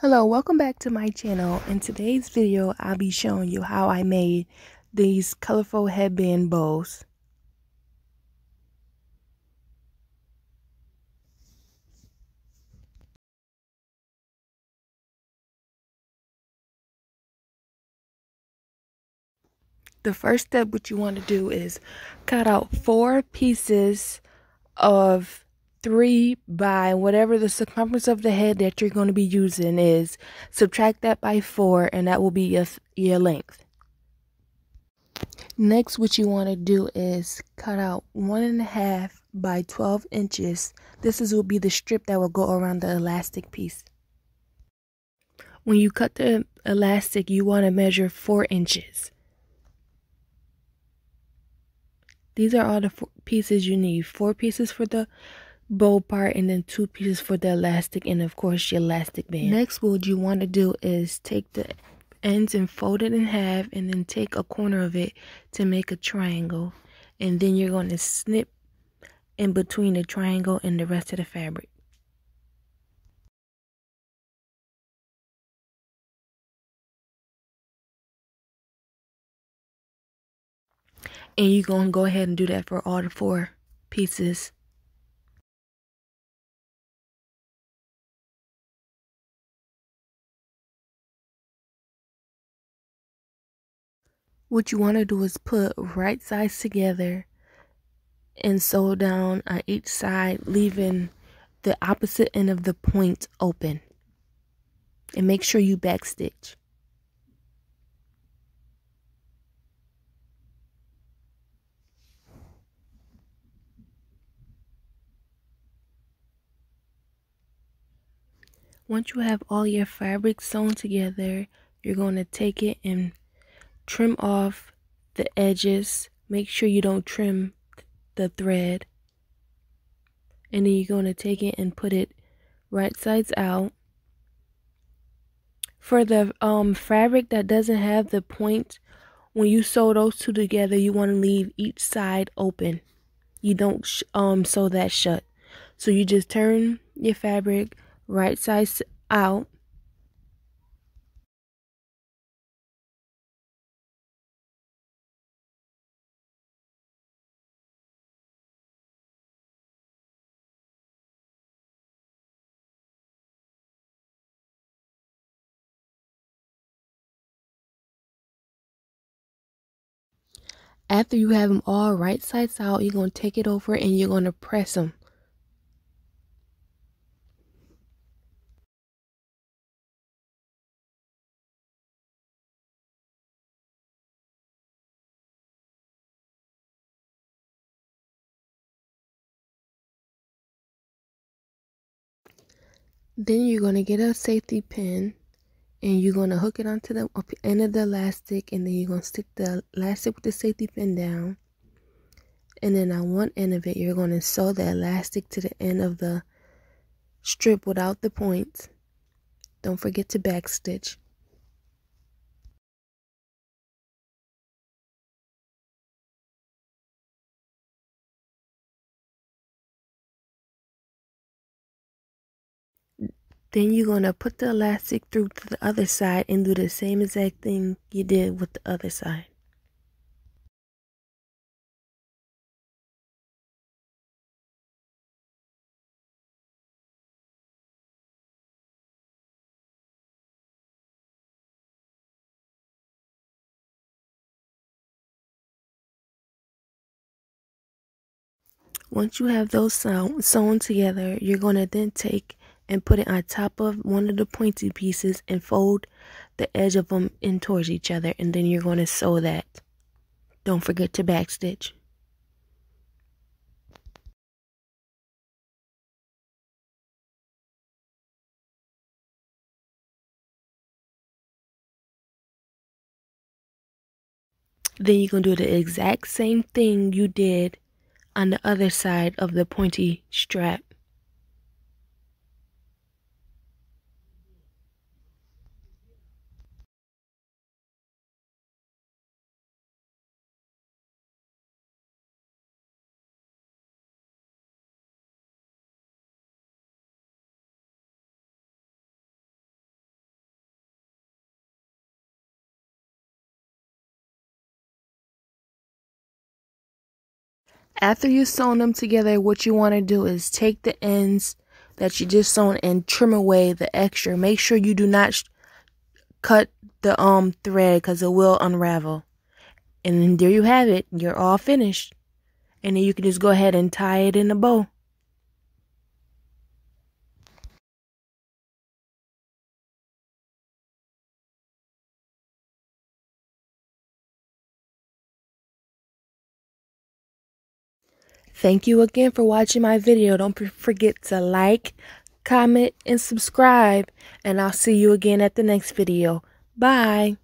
Hello, welcome back to my channel. In today's video, I'll be showing you how I made these colorful headband bows. The first step what you want to do is cut out 4 pieces of 3 by whatever the circumference of the head that you're going to be using is. Subtract that by 4 and that will be your length. Next, what you want to do is cut out 1.5 by 12 inches. Will be the strip that will go around the elastic piece. When you cut the elastic, you want to measure 4 inches. These are all the pieces you need. 4 pieces for the bow part and then 2 pieces for the elastic and of course your elastic band. Next, what you want to do is take the ends and fold it in half and then take a corner of it to make a triangle. And then you're going to snip in between the triangle and the rest of the fabric. And you're going to go ahead and do that for all the 4 pieces. What you want to do is put right sides together and sew down on each side, leaving the opposite end of the point open. And make sure you backstitch. Once you have all your fabric sewn together, you're going to take it and trim off the edges. Make sure you don't trim the thread. And then you're going to take it and put it right sides out. For the fabric that doesn't have the point, when you sew those two together, you want to leave each side open. You don't sew that shut. So you just turn your fabric right sides out. After you have them all right sides out, you're going to take it over and you're going to press them. Then you're going to get a safety pin and you're going to hook it onto the end of the elastic, and then you're going to stick the elastic with the safety pin down. And then on one end of it, you're going to sew the elastic to the end of the strip without the points. Don't forget to backstitch. Then you're going to put the elastic through to the other side and do the same exact thing you did with the other side. Once you have those sewn together, you're going to then take and put it on top of one of the pointy pieces and fold the edge of them in towards each other, and then you're going to sew that. Don't forget to backstitch. Then you're going to do the exact same thing you did on the other side of the pointy strap. After you've sewn them together, what you want to do is take the ends that you just sewn and trim away the extra. Make sure you do not cut the thread because it will unravel. And then there you have it. You're all finished. And then you can just go ahead and tie it in a bow. Thank you again for watching my video. Don't forget to like, comment, and subscribe. And I'll see you again at the next video. Bye.